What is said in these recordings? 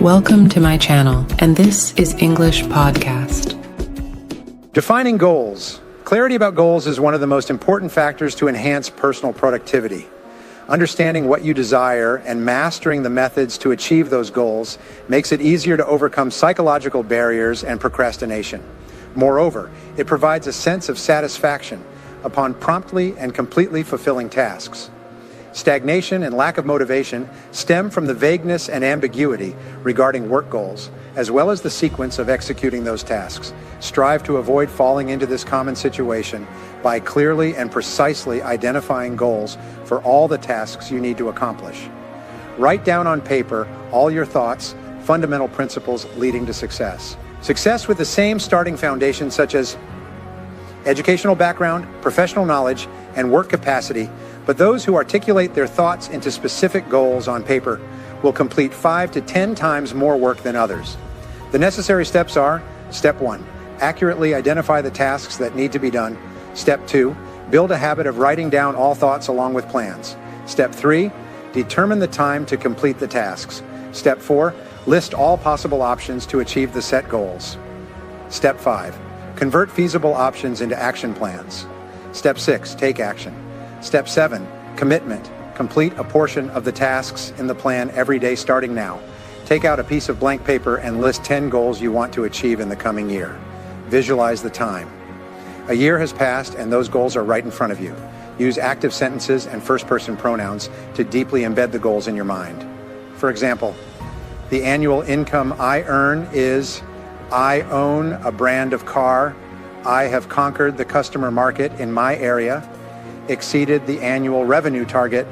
Welcome to my channel, and this is English Podcast. Defining goals. Clarity about goals is one of the most important factors to enhance personal productivity. Understanding what you desire and mastering the methods to achieve those goals makes it easier to overcome psychological barriers and procrastination. Moreover, it provides a sense of satisfaction upon promptly and completely fulfilling tasks. Stagnation and lack of motivation stem from the vagueness and ambiguity regarding work goals, as well as the sequence of executing those tasks. Strive to avoid falling into this common situation by clearly and precisely identifying goals for all the tasks you need to accomplish. Write down on paper all your thoughts, fundamental principles leading to success. Success with the same starting foundation such as educational background, professional knowledge, and work capacity, but those who articulate their thoughts into specific goals on paper will complete 5 to 10 times more work than others. The necessary steps are: Step 1, accurately identify the tasks that need to be done. Step 2, build a habit of writing down all thoughts along with plans. Step 3, determine the time to complete the tasks. Step 4, list all possible options to achieve the set goals. Step 5, convert feasible options into action plans. Step 6, take action. Step 7, commitment. Complete a portion of the tasks in the plan every day starting now. Take out a piece of blank paper and list 10 goals you want to achieve in the coming year. Visualize the time. A year has passed and those goals are right in front of you. Use active sentences and first-person pronouns to deeply embed the goals in your mind. For example, the annual income I earn is: I own a brand of car. I have conquered the customer market in my area. Exceeded the annual revenue target.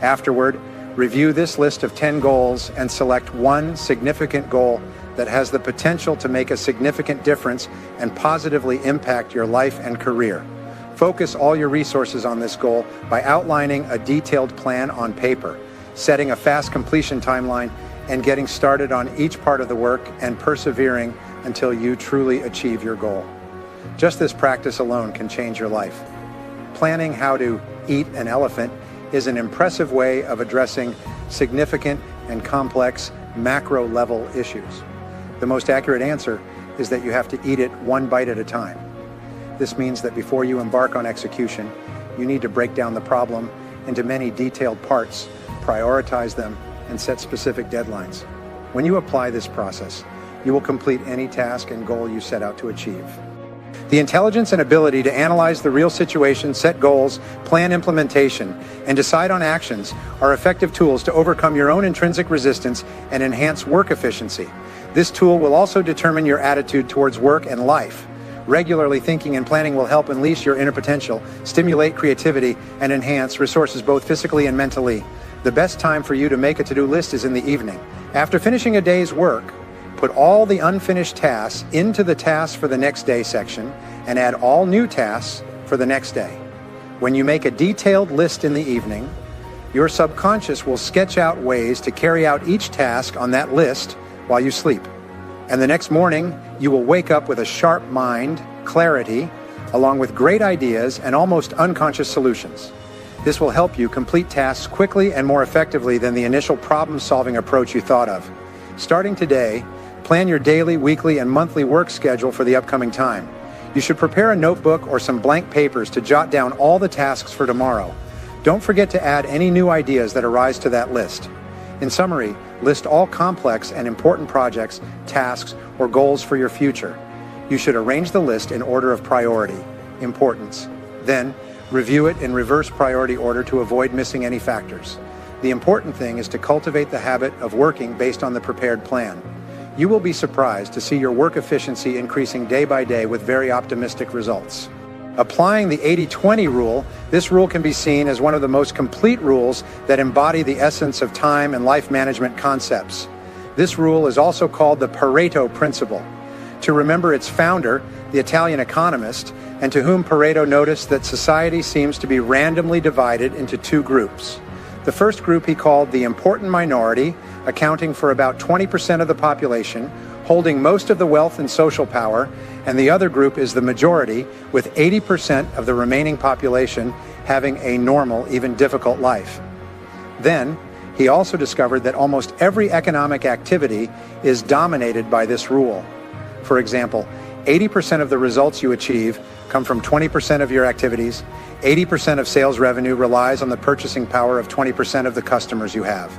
Afterward, review this list of 10 goals and select one significant goal that has the potential to make a significant difference and positively impact your life and career. Focus all your resources on this goal by outlining a detailed plan on paper, setting a fast completion timeline, and getting started on each part of the work and persevering until you truly achieve your goal. Just this practice alone can change your life. Planning how to eat an elephant is an impressive way of addressing significant and complex macro-level issues. The most accurate answer is that you have to eat it one bite at a time. This means that before you embark on execution, you need to break down the problem into many detailed parts, prioritize them, and set specific deadlines. When you apply this process, you will complete any task and goal you set out to achieve. The intelligence and ability to analyze the real situation, set goals, plan implementation, and decide on actions are effective tools to overcome your own intrinsic resistance and enhance work efficiency. This tool will also determine your attitude towards work and life. Regularly thinking and planning will help unleash your inner potential, stimulate creativity, and enhance resources both physically and mentally. The best time for you to make a to-do list is in the evening. After finishing a day's work, put all the unfinished tasks into the tasks for the next day section and add all new tasks for the next day. When you make a detailed list in the evening, your subconscious will sketch out ways to carry out each task on that list while you sleep. And the next morning, you will wake up with a sharp mind, clarity, along with great ideas and almost unconscious solutions. This will help you complete tasks quickly and more effectively than the initial problem-solving approach you thought of. Starting today, plan your daily, weekly, and monthly work schedule for the upcoming time. You should prepare a notebook or some blank papers to jot down all the tasks for tomorrow. Don't forget to add any new ideas that arise to that list. In summary, list all complex and important projects, tasks, or goals for your future. You should arrange the list in order of priority, importance. Then, review it in reverse priority order to avoid missing any factors. The important thing is to cultivate the habit of working based on the prepared plan. You will be surprised to see your work efficiency increasing day by day with very optimistic results. Applying the 80-20 rule, this rule can be seen as one of the most complete rules that embody the essence of time and life management concepts. This rule is also called the Pareto principle. To remember its founder, the Italian economist, and to whom Pareto noticed that society seems to be randomly divided into two groups. The first group he called the important minority, accounting for about 20% of the population, holding most of the wealth and social power, and the other group is the majority, with 80% of the remaining population having a normal, even difficult life. Then, He also discovered that almost every economic activity is dominated by this rule. For example, 80% of the results you achieve come from 20% of your activities. 80% of sales revenue relies on the purchasing power of 20% of the customers you have.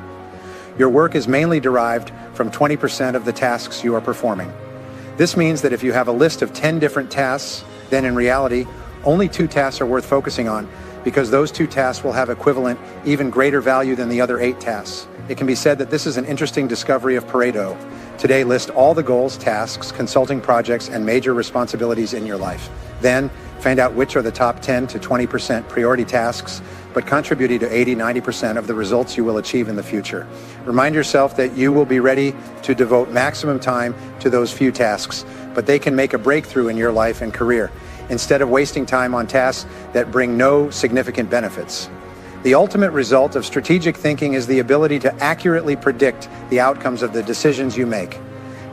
Your work is mainly derived from 20% of the tasks you are performing. This means that if you have a list of 10 different tasks, then in reality, only 2 tasks are worth focusing on, because those 2 tasks will have equivalent, even greater value than the other 8 tasks. It can be said that this is an interesting discovery of Pareto. Today, list all the goals, tasks, consulting projects, and major responsibilities in your life. Then, find out which are the top 10 to 20% priority tasks, but contributing to 80-90% of the results you will achieve in the future. Remind yourself that you will be ready to devote maximum time to those few tasks, but they can make a breakthrough in your life and career, instead of wasting time on tasks that bring no significant benefits. The ultimate result of strategic thinking is the ability to accurately predict the outcomes of the decisions you make.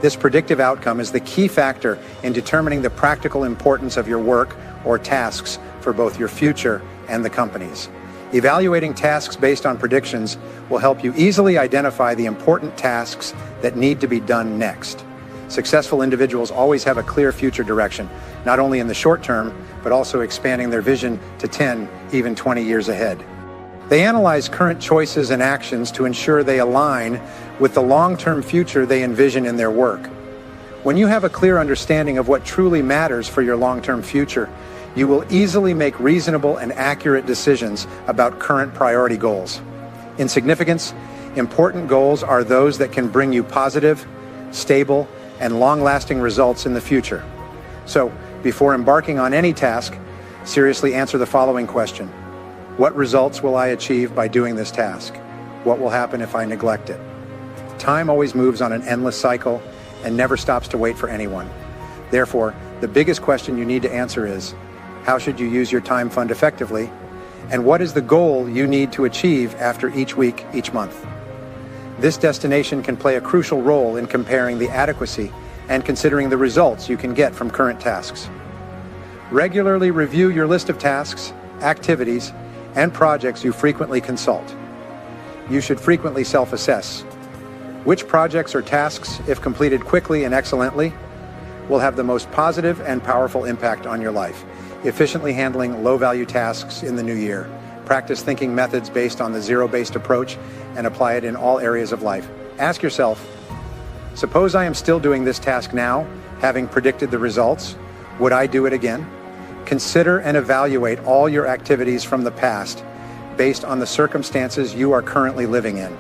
This predictive outcome is the key factor in determining the practical importance of your work or tasks for both your future and the company's. Evaluating tasks based on predictions will help you easily identify the important tasks that need to be done next. Successful individuals always have a clear future direction, not only in the short term, but also expanding their vision to 10, even 20 years ahead. They analyze current choices and actions to ensure they align with the long-term future they envision in their work. When you have a clear understanding of what truly matters for your long-term future, you will easily make reasonable and accurate decisions about current priority goals. In significance, important goals are those that can bring you positive, stable, and long-lasting results in the future. So, before embarking on any task, seriously answer the following question. What results will I achieve by doing this task? What will happen if I neglect it? Time always moves on an endless cycle and never stops to wait for anyone. Therefore, the biggest question you need to answer is, how should you use your time fund effectively? And what is the goal you need to achieve after each week, each month? This destination can play a crucial role in comparing the adequacy and considering the results you can get from current tasks. Regularly review your list of tasks, activities, and projects you frequently consult. You should frequently self-assess. Which projects or tasks, if completed quickly and excellently, will have the most positive and powerful impact on your life? Efficiently handling low-value tasks in the new year. Practice thinking methods based on the zero-based approach and apply it in all areas of life. Ask yourself, suppose I am still doing this task now, having predicted the results, would I do it again? Consider and evaluate all your activities from the past based on the circumstances you are currently living in.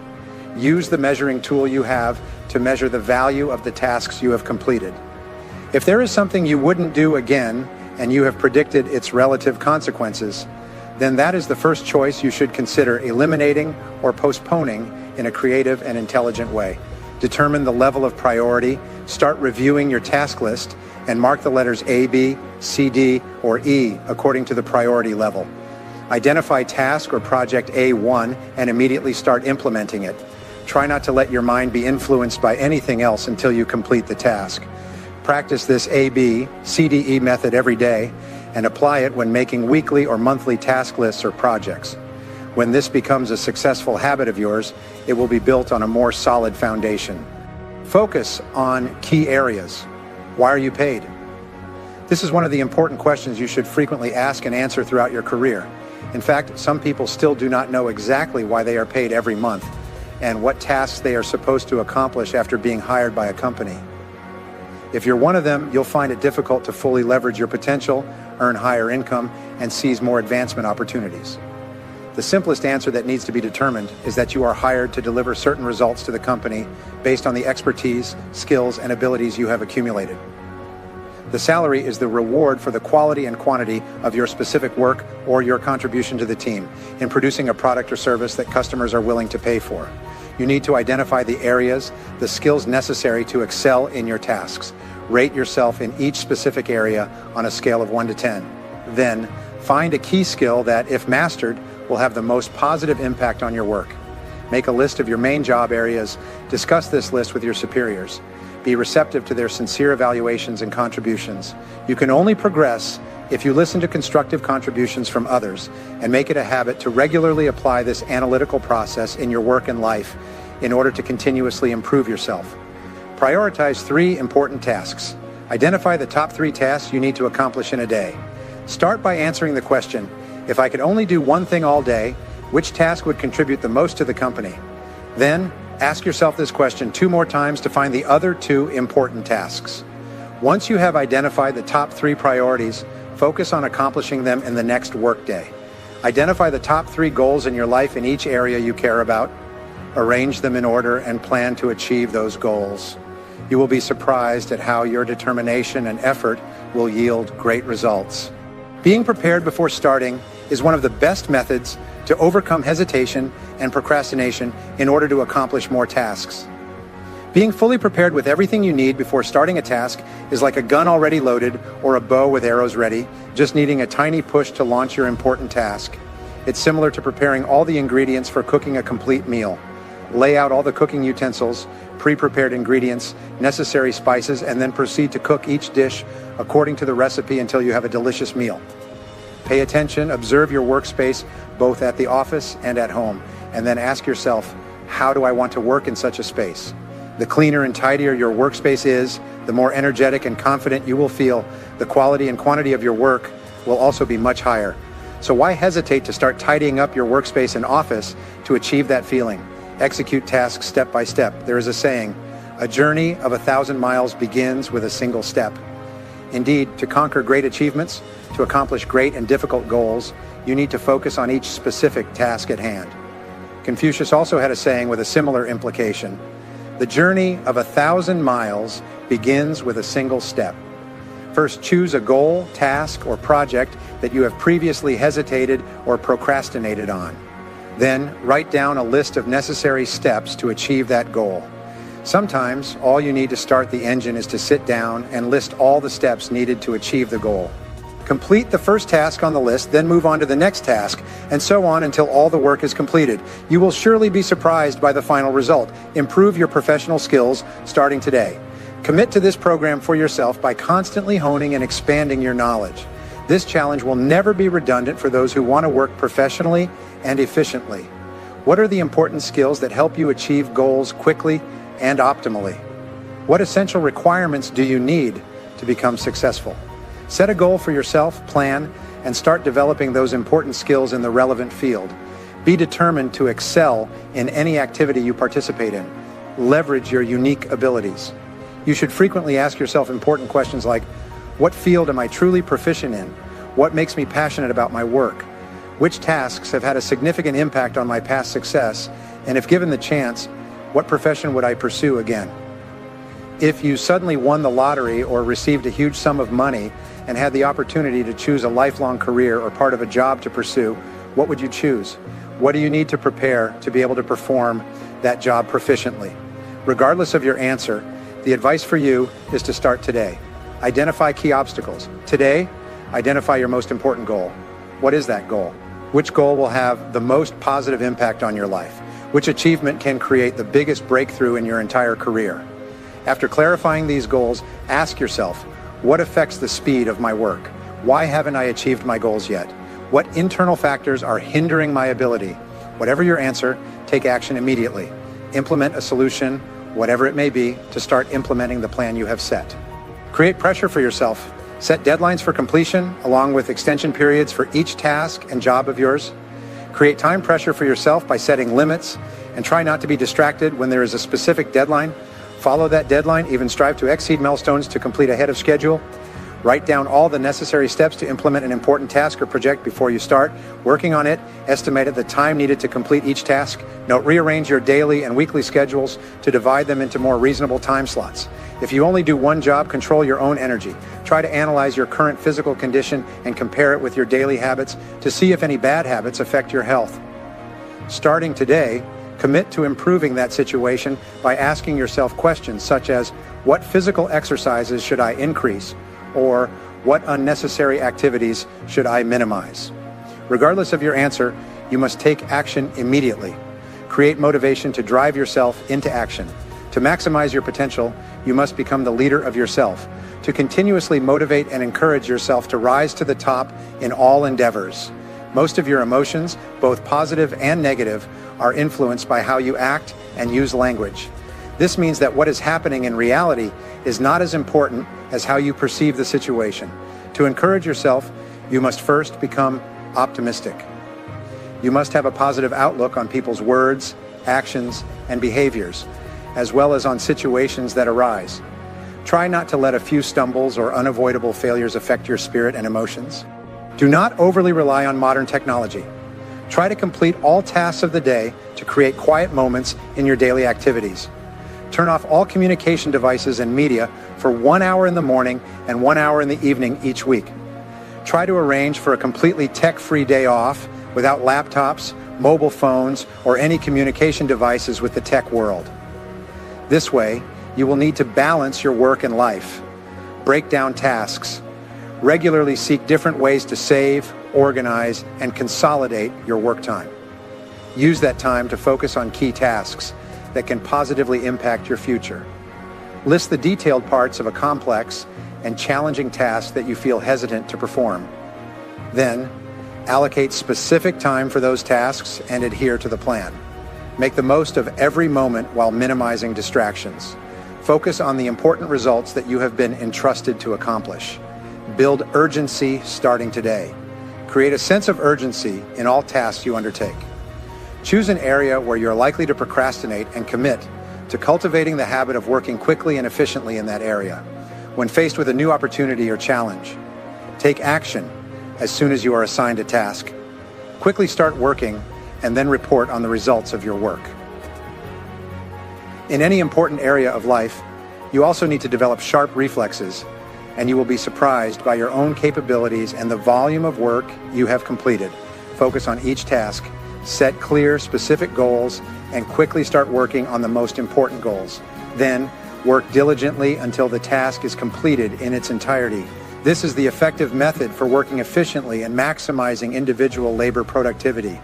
Use the measuring tool you have to measure the value of the tasks you have completed. If there is something you wouldn't do again and you have predicted its relative consequences, then that is the first choice you should consider eliminating or postponing in a creative and intelligent way. Determine the level of priority, start reviewing your task list, and mark the letters A, B, C, D, or E according to the priority level. Identify task or project A1 and immediately start implementing it. Try not to let your mind be influenced by anything else until you complete the task. Practice this A, B, C, D, E method every day and apply it when making weekly or monthly task lists or projects. When this becomes a successful habit of yours, it will be built on a more solid foundation. Focus on key areas. Why are you paid? This is one of the important questions you should frequently ask and answer throughout your career. In fact, some people still do not know exactly why they are paid every month and what tasks they are supposed to accomplish after being hired by a company. If you're one of them, you'll find it difficult to fully leverage your potential, earn higher income, and seize more advancement opportunities. The simplest answer that needs to be determined is that you are hired to deliver certain results to the company based on the expertise, skills, and abilities you have accumulated. The salary is the reward for the quality and quantity of your specific work or your contribution to the team in producing a product or service that customers are willing to pay for. You need to identify the areas, the skills necessary to excel in your tasks. Rate yourself in each specific area on a scale of 1 to 10. Then, find a key skill that, if mastered, will have the most positive impact on your work. Make a list of your main job areas. Discuss this list with your superiors. Be receptive to their sincere evaluations and contributions. You can only progress If you listen to constructive contributions from others and make it a habit to regularly apply this analytical process in your work and life in order to continuously improve yourself. Prioritize 3 important tasks. Identify the top 3 tasks you need to accomplish in a day. Start by answering the question, if I could only do one thing all day, which task would contribute the most to the company? Then, ask yourself this question 2 more times to find the other 2 important tasks. Once you have identified the top 3 priorities, focus on accomplishing them in the next workday. Identify the top 3 goals in your life in each area you care about. Arrange them in order and plan to achieve those goals. You will be surprised at how your determination and effort will yield great results. Being prepared before starting is one of the best methods to overcome hesitation and procrastination in order to accomplish more tasks. Being fully prepared with everything you need before starting a task is like a gun already loaded or a bow with arrows ready, just needing a tiny push to launch your important task. It's similar to preparing all the ingredients for cooking a complete meal. Lay out all the cooking utensils, pre-prepared ingredients, necessary spices, and then proceed to cook each dish according to the recipe until you have a delicious meal. Pay attention, observe your workspace both at the office and at home, and then ask yourself, how do I want to work in such a space? The cleaner and tidier your workspace is, the more energetic and confident you will feel. The quality and quantity of your work will also be much higher. So why hesitate to start tidying up your workspace and office to achieve that feeling? Execute tasks step by step. There is a saying, a journey of 1,000 miles begins with a single step. Indeed, to conquer great achievements, to accomplish great and difficult goals, you need to focus on each specific task at hand. Confucius also had a saying with a similar implication. The journey of 1,000 miles begins with a single step. First, choose a goal, task, or project that you have previously hesitated or procrastinated on. Then, write down a list of necessary steps to achieve that goal. Sometimes, all you need to start the engine is to sit down and list all the steps needed to achieve the goal. Complete the first task on the list, then move on to the next task, and so on until all the work is completed. You will surely be surprised by the final result. Improve your professional skills starting today. Commit to this program for yourself by constantly honing and expanding your knowledge. This challenge will never be redundant for those who want to work professionally and efficiently. What are the important skills that help you achieve goals quickly and optimally? What essential requirements do you need to become successful? Set a goal for yourself, plan, and start developing those important skills in the relevant field. Be determined to excel in any activity you participate in. Leverage your unique abilities. You should frequently ask yourself important questions like, what field am I truly proficient in? What makes me passionate about my work? Which tasks have had a significant impact on my past success? And if given the chance, what profession would I pursue again? If you suddenly won the lottery or received a huge sum of money and had the opportunity to choose a lifelong career or part of a job to pursue, what would you choose? What do you need to prepare to be able to perform that job proficiently? Regardless of your answer, the advice for you is to start today. Identify key obstacles. Today, identify your most important goal. What is that goal? Which goal will have the most positive impact on your life? Which achievement can create the biggest breakthrough in your entire career? After clarifying these goals, ask yourself, what affects the speed of my work? Why haven't I achieved my goals yet? What internal factors are hindering my ability? Whatever your answer, take action immediately. Implement a solution, whatever it may be, to start implementing the plan you have set. Create pressure for yourself. Set deadlines for completion, along with extension periods for each task and job of yours. Create time pressure for yourself by setting limits, and try not to be distracted when there is a specific deadline. Follow that deadline, even strive to exceed milestones to complete ahead of schedule. Write down all the necessary steps to implement an important task or project before you start working on it. Estimate the time needed to complete each task. Note, rearrange your daily and weekly schedules to divide them into more reasonable time slots. If you only do one job, control your own energy. Try to analyze your current physical condition and compare it with your daily habits to see if any bad habits affect your health. Starting today, commit to improving that situation by asking yourself questions such as, what physical exercises should I increase? Or what unnecessary activities should I minimize? Regardless of your answer, you must take action immediately. Create motivation to drive yourself into action. To maximize your potential, you must become the leader of yourself, to continuously motivate and encourage yourself to rise to the top in all endeavors. Most of your emotions, both positive and negative, are influenced by how you act and use language. This means that what is happening in reality is not as important as how you perceive the situation. To encourage yourself, you must first become optimistic. You must have a positive outlook on people's words, actions, and behaviors, as well as on situations that arise. Try not to let a few stumbles or unavoidable failures affect your spirit and emotions. Do not overly rely on modern technology. Try to complete all tasks of the day to create quiet moments in your daily activities. Turn off all communication devices and media for 1 hour in the morning and 1 hour in the evening each week. Try to arrange for a completely tech-free day off without laptops, mobile phones, or any communication devices with the tech world. This way, you will need to balance your work and life. Break down tasks. Regularly seek different ways to save, organize, and consolidate your work time. Use that time to focus on key tasks that can positively impact your future. List the detailed parts of a complex and challenging task that you feel hesitant to perform. Then, allocate specific time for those tasks and adhere to the plan. Make the most of every moment while minimizing distractions. Focus on the important results that you have been entrusted to accomplish. Build urgency starting today. Create a sense of urgency in all tasks you undertake. Choose an area where you're likely to procrastinate and commit to cultivating the habit of working quickly and efficiently in that area. When faced with a new opportunity or challenge, take action as soon as you are assigned a task. Quickly start working and then report on the results of your work. In any important area of life, you also need to develop sharp reflexes, and you will be surprised by your own capabilities and the volume of work you have completed. Focus on each task, set clear, specific goals, and quickly start working on the most important goals. Then, work diligently until the task is completed in its entirety. This is the effective method for working efficiently and maximizing individual labor productivity.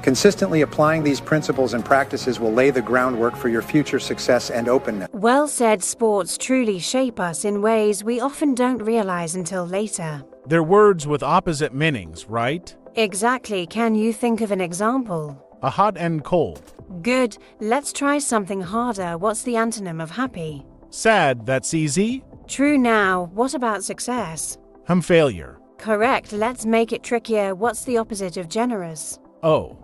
Consistently applying these principles and practices will lay the groundwork for your future success and openness. Well said. Sports truly shape us in ways we often don't realize until later. They're words with opposite meanings, right? Exactly. Can you think of an example? A hot and cold. Good. Let's try something harder. What's the antonym of happy? Sad, that's easy. True. Now, what about success? Failure. Correct. Let's make it trickier. What's the opposite of generous? Oh.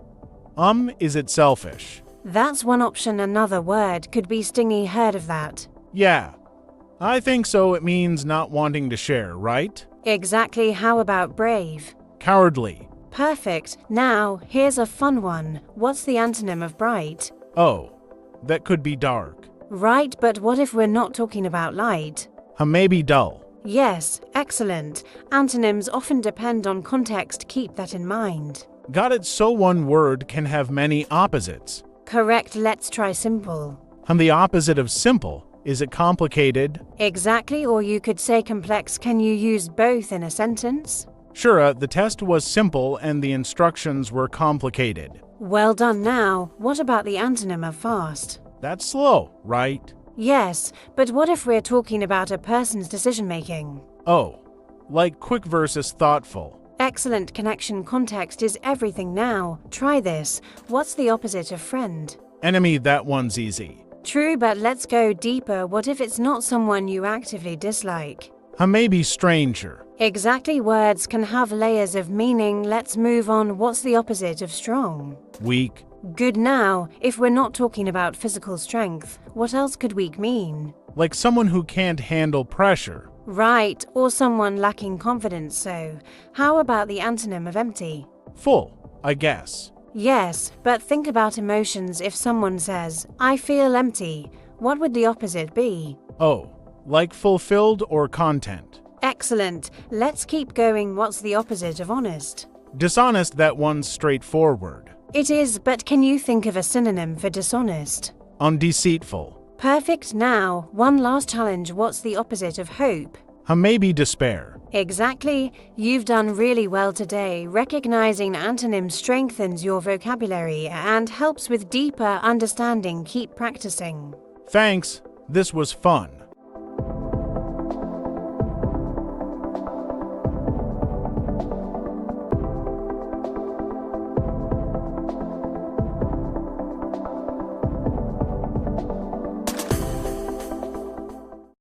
Is it selfish? That's one option. Another word could be stingy. Heard of that? Yeah. I think so. It means not wanting to share, right? Exactly. How about brave? Cowardly. Perfect. Now, here's a fun one. What's the antonym of bright? Oh. That could be dark. Right, but what if we're not talking about light? Maybe dull. Yes, excellent. Antonyms often depend on context. Keep that in mind. Got it. So one word can have many opposites. Correct. Let's try simple. The opposite of simple. Is it complicated? Exactly, or you could say complex. Can you use both in a sentence? Sure, the test was simple and the instructions were complicated. Well done. Now, what about the antonym of fast? That's slow, right? Yes, but what if we're talking about a person's decision-making? Oh, like quick versus thoughtful. Excellent. Connection. Context is everything now. Try this. What's the opposite of friend? Enemy, that one's easy. True, but let's go deeper. What if it's not someone you actively dislike? Maybe stranger. Exactly. Words can have layers of meaning. Let's move on. What's the opposite of strong? Weak. Good. Now, if we're not talking about physical strength, what else could weak mean? Like someone who can't handle pressure. Right, or someone lacking confidence. So, how about the antonym of empty? Full, I guess. Yes, but think about emotions. If someone says, I feel empty, what would the opposite be? Oh, like fulfilled or content. Excellent. Let's keep going. What's the opposite of honest? Dishonest, that one's straightforward. It is, but can you think of a synonym for dishonest? Undeceitful. Perfect. Now, one last challenge. What's the opposite of hope? Maybe despair. Exactly. You've done really well today. Recognizing antonyms strengthens your vocabulary and helps with deeper understanding. Keep practicing. Thanks, this was fun.